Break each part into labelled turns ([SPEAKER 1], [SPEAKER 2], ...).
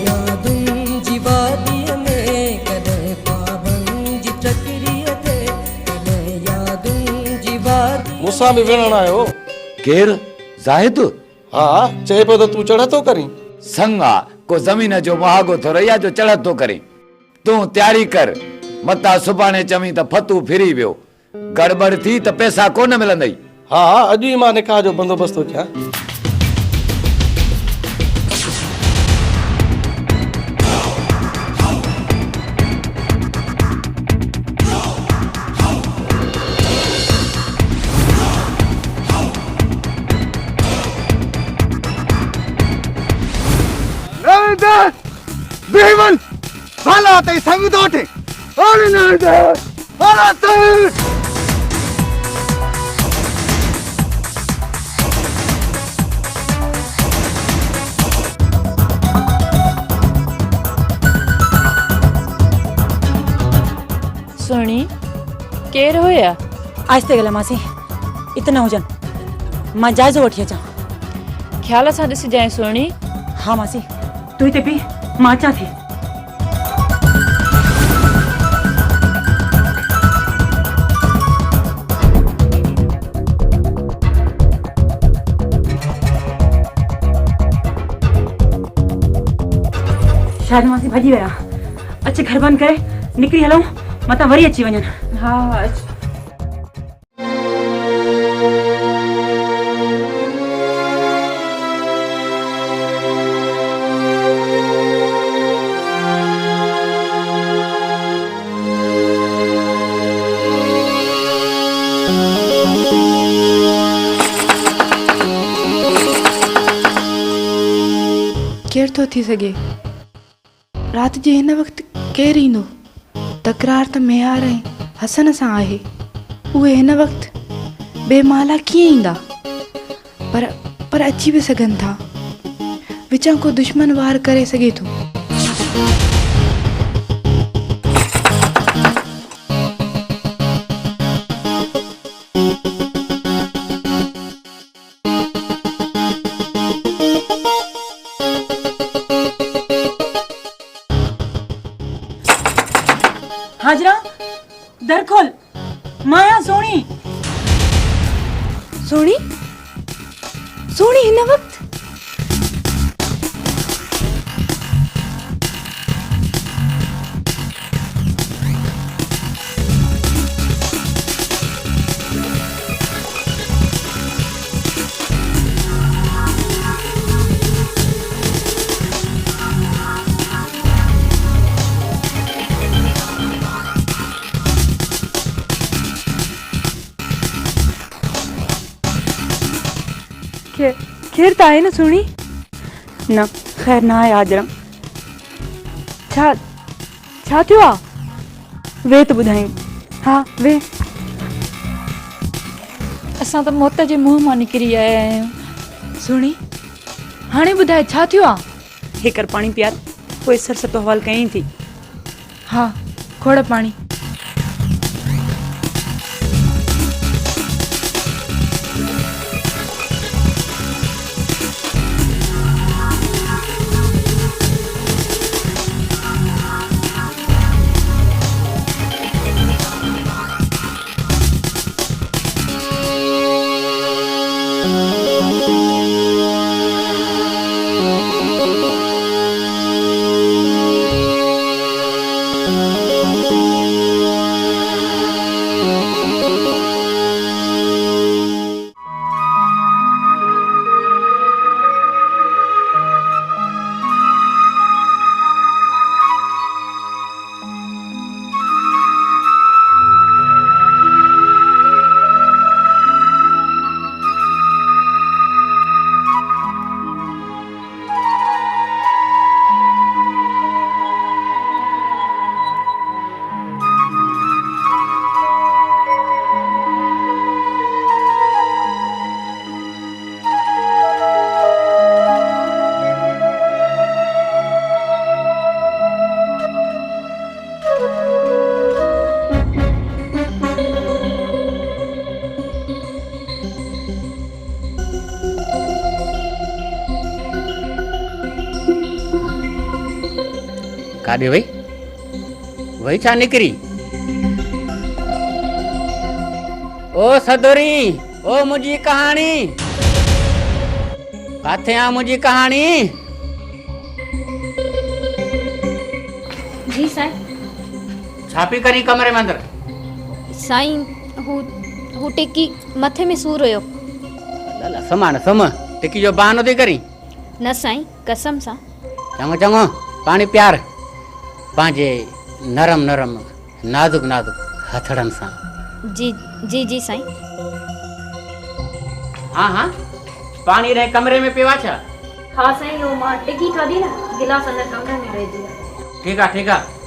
[SPEAKER 1] यादुनि जी वादीअ में कॾहिं पाबंद जी प्रक्रिया ते कॾहिं यादुनि जी वादीअ
[SPEAKER 2] मूंसां बि विढ़ण आयो।
[SPEAKER 3] केर जाहिद?
[SPEAKER 2] हाँ चए पियो त तूं चढ़ तो करीं।
[SPEAKER 3] संगा को जमीन जो महागो थो रैया जो चढ़त तो करे। तू तैयारी कर, मता सुभाणे चमी त फतू फिरी वियो। गड़बड़ थी त पैसा कोन मिलंदई।
[SPEAKER 2] हाँ अॼु ई मां निकाह जो बंदोबस्त थो कयां।
[SPEAKER 4] बेवन भला ते संग दोटे और न दे और ते
[SPEAKER 5] सुनी केर होया?
[SPEAKER 6] आज ते गला मासी इतना हुजन मां जायजो वठी अचां।
[SPEAKER 5] ख्याल सां ॾिस जाए सुनी।
[SPEAKER 6] हाँ मासी तू हिते भी मां अचां थी। शायद मासी भजी विया। अच्छे घर बंद करे निकरी हलूं मता वरी अची वञनि।
[SPEAKER 5] हाँ
[SPEAKER 7] केर तो थी सके रात जे हिन वक्त केर ईंदो? तकरार त मेहार ऐं हसन सां आहे। उहे हिन वक्त बेमाला कीअं ईंदा? पर अची भी सघनि था। विचां को दुश्मन वार करे सके थो।
[SPEAKER 6] हाजरा दर खोल। माया सोनी
[SPEAKER 7] सोनी सोनी हिन वक्त
[SPEAKER 6] खैर त आहे न सुणी? न खैर ना आहे हाजरा। छा थियो आहे? वे त ॿुधायूं। हा वे
[SPEAKER 5] असां त मौत जे मुंहं मां निकिरी आया आहियूं।
[SPEAKER 6] सुणी हाणे ॿुधाए छा थियो आहे? हे कर पाणी पियार पोइ सर सतो हवाल कयईं थी।
[SPEAKER 7] हाँ खोड़ पानी।
[SPEAKER 8] काॾे वई वई छा निकिरी? ओ सदोरी, ओ मुंहिंजी कहाणी काथे आ? मुंहिंजी कहाणी
[SPEAKER 9] जी साईं।
[SPEAKER 8] छा पई करी कमरे में अंदर?
[SPEAKER 9] साईं हू टिकी मथे में सूर हुयो।
[SPEAKER 8] अला सम टिकी जो बहानो थी करी?
[SPEAKER 9] न साईं, कसम सां।
[SPEAKER 8] चङो चङो पाणी प्यार पंहिंजे नरम नरम नाज़ुक नाज़ुक हथड़नि सां।
[SPEAKER 9] जी जी जी साईं।
[SPEAKER 8] हाँ हाँ पाणी रहे कमरे में पियो आहे छा?
[SPEAKER 9] हाँ साईं, वो मां टिकी खाधी न, गिलास अंदर कमरे में रहिजी वियो।
[SPEAKER 8] ठीक आहे ठीक आहे।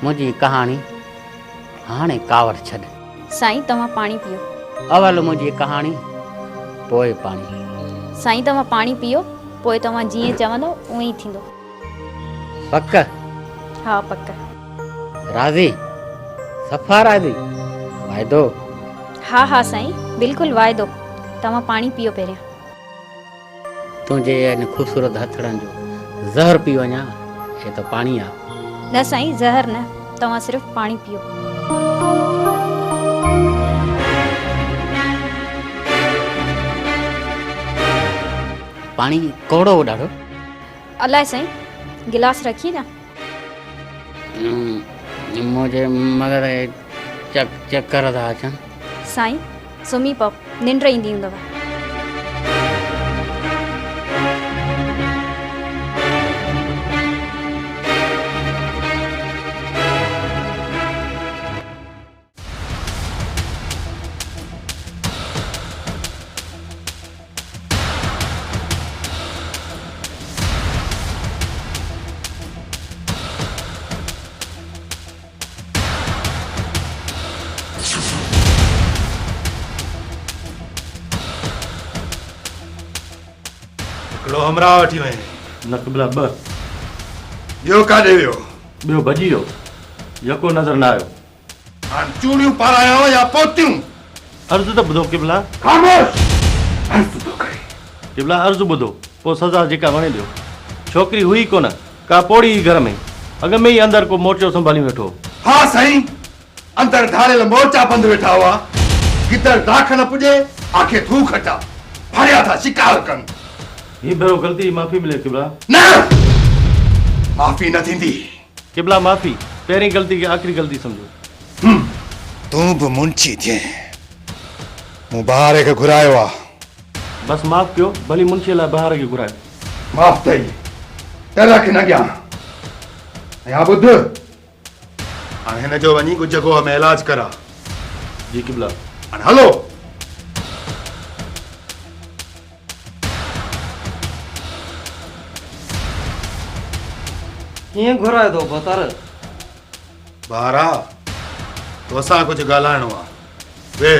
[SPEAKER 8] मुंहिंजी कहाणी हाणे कावड़ छॾ।
[SPEAKER 9] साईं तव्हां पाणी पियो।
[SPEAKER 8] अवल मुंहिंजी कहाणी पोइ पाणी।
[SPEAKER 9] साईं तव्हां पाणी पियो, पोइ तव्हां जीअं चवंदो उअं ई थींदो।
[SPEAKER 8] पक?
[SPEAKER 9] हा पक।
[SPEAKER 8] राज़ी? सफ़ा राज़ी? वाइदो?
[SPEAKER 9] हा हा साईं, बिल्कुलु वाइदो। तव्हां पाणी पियो पहिरियां।
[SPEAKER 8] तुंहिंजे इन ख़ूबसूरत हथड़नि जो ज़हर पी वञा, हे त पाणी आहे।
[SPEAKER 9] न साईं, ज़हर न, तव्हां सिर्फ़ु पाणी पियो।
[SPEAKER 8] पाणी कोड़ो हो ॾाढो।
[SPEAKER 9] अलाए साईं, गिलास रखी न।
[SPEAKER 8] मुंहिंजे मगर चक्कर था अचनि।
[SPEAKER 9] साईं सुम्ही पओ, निंड ईंदी हूंदव।
[SPEAKER 4] हिकिड़ो हमरा वठी वञे।
[SPEAKER 2] नकबला ॿ।
[SPEAKER 4] ॿियो काॾे वियो?
[SPEAKER 2] ॿियो भॼी वियो, यको नज़र न आयो।
[SPEAKER 4] हाणे चूड़ियूं पारायांव या पोतियूं?
[SPEAKER 2] अर्ज़ु त ॿुधो किबला।
[SPEAKER 4] ख़ामोश। अर्ज़ु थो करे।
[SPEAKER 2] किबला अर्ज़ु ॿुधो, पोइ सज़ा जेका वणे ॾियो। छोकिरी हुई कोन, का पोड़ी घर में, अॻ में ई अंदरि को मोर्चो संभाली वेठो।
[SPEAKER 4] हा साईं, अंदरि धारियल मोर्चा बंदि वेठा हुआ। गिदड़ दाख न पुॼे, आखे थू खटा, भरिया था शिकार कनि।
[SPEAKER 2] ही भेरो ग़लती माफ़ी मिले किबला।
[SPEAKER 4] न, माफ़ी न थींदी।
[SPEAKER 2] किबला माफ़ी पहिरीं ग़लती खे आख़िरी ग़लती सम्झो।
[SPEAKER 4] तूं बि मुंशी थिए, मूं ॿार खे घुरायो आहे।
[SPEAKER 2] बस माफ़ कयो, भली मुंशीअ लाइ ॿार खे घुरायो।
[SPEAKER 4] माफ़ अथई, तेरा खे न ॼाण। या ॿुध, हाणे हिन जो वञी कुझु जॻह में इलाज करा।
[SPEAKER 2] जी किबला।
[SPEAKER 4] हाणे हलो।
[SPEAKER 2] कीअं घुरायो थो बतर?
[SPEAKER 4] ॿारा, तोसां कुझु ॻाल्हाइणो आहे। वे।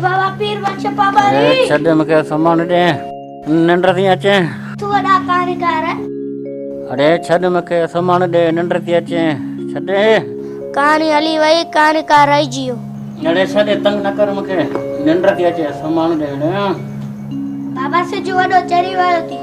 [SPEAKER 10] बाबा पीर बख्श पाबारी।
[SPEAKER 8] छॾ मूंखे सामान ॾे, निंड थी अचे।
[SPEAKER 10] तू वॾा कारीगर है।
[SPEAKER 8] अरे छॾ मूंखे सामान ॾे, निंड थी अचे। छॾ।
[SPEAKER 10] कहानी हली वई, कारीगर रहिजी वियो।
[SPEAKER 8] अरे छॾ, तंग न कर मूंखे, निंड थी अचे, सामान ॾे।
[SPEAKER 10] बाबा सिज वॾो चढ़ी वियो थी।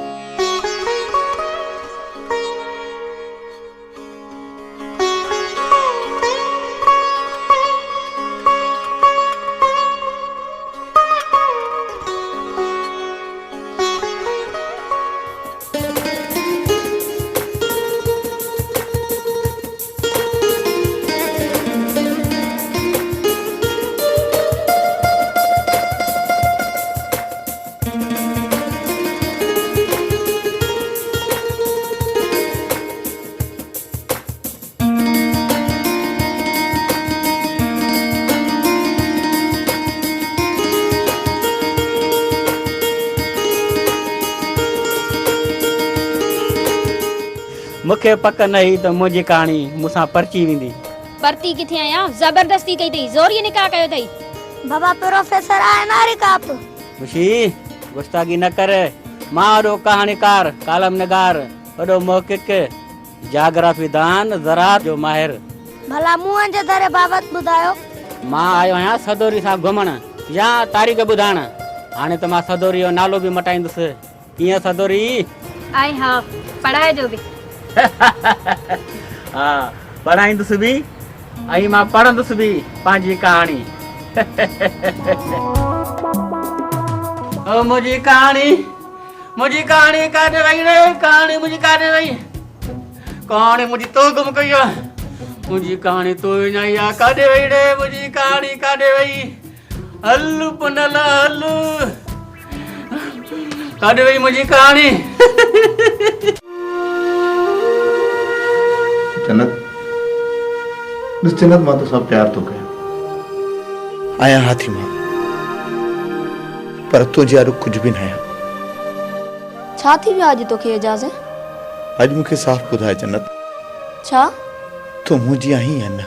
[SPEAKER 8] मूंखे पक न हुई त मुंहिंजी कहाणी मूंसां परची वेंदी।
[SPEAKER 9] परती किथे आया जबरदस्ती कई थई ज़ोरी निकाह कयो थई।
[SPEAKER 10] बाबा प्रोफेसर आए ना रे काप
[SPEAKER 8] खुशी गुस्तागी न कर। मां वॾो कहाणीकार, कालम निगार, वॾो मोहक़िक़, जाग्राफी दान, ज़रात जो माहिर।
[SPEAKER 10] भला मुंहं जे दरे बाबत ॿुधायो।
[SPEAKER 8] मां आयो आहियां सदोरी सां घुमण या तारीख़ ॿुधाइण। हाणे त मां सदोरी जो नालो बि मटाईंदुसि। कीअं सदोरी?
[SPEAKER 9] आई हाँ पढ़ाए जो भी।
[SPEAKER 8] हा पढ़ाईंदुसि बि ऐं मां पढ़ंदुसि बि पंहिंजी कहाणी। ओ मुंहिंजी कहाणी काॾे वई रे? कहाणी मुंहिंजी काॾे वई? कहाणी मुंहिंजी तो गुम कई आहे। मुंहिंजी कहाणी तो विञाई आहे। काॾे वई रे मुंहिंजी कहाणी? काॾे वई? हलु पुनल हलु। काॾे वई मुंहिंजी कहाणी?
[SPEAKER 4] जन्नत ॾिस जन्नत, मां तोसां प्यार थो कयां। आहियां हाथी मां, पर तुंहिंजे वारो कुझु बि न आहियां।
[SPEAKER 10] छा थी वियो अॼु तोखे एजाज़?
[SPEAKER 4] अॼु मूंखे साफ़ ॿुधाए जन्नत,
[SPEAKER 10] छा
[SPEAKER 4] तूं मुंहिंजी आहीं या न?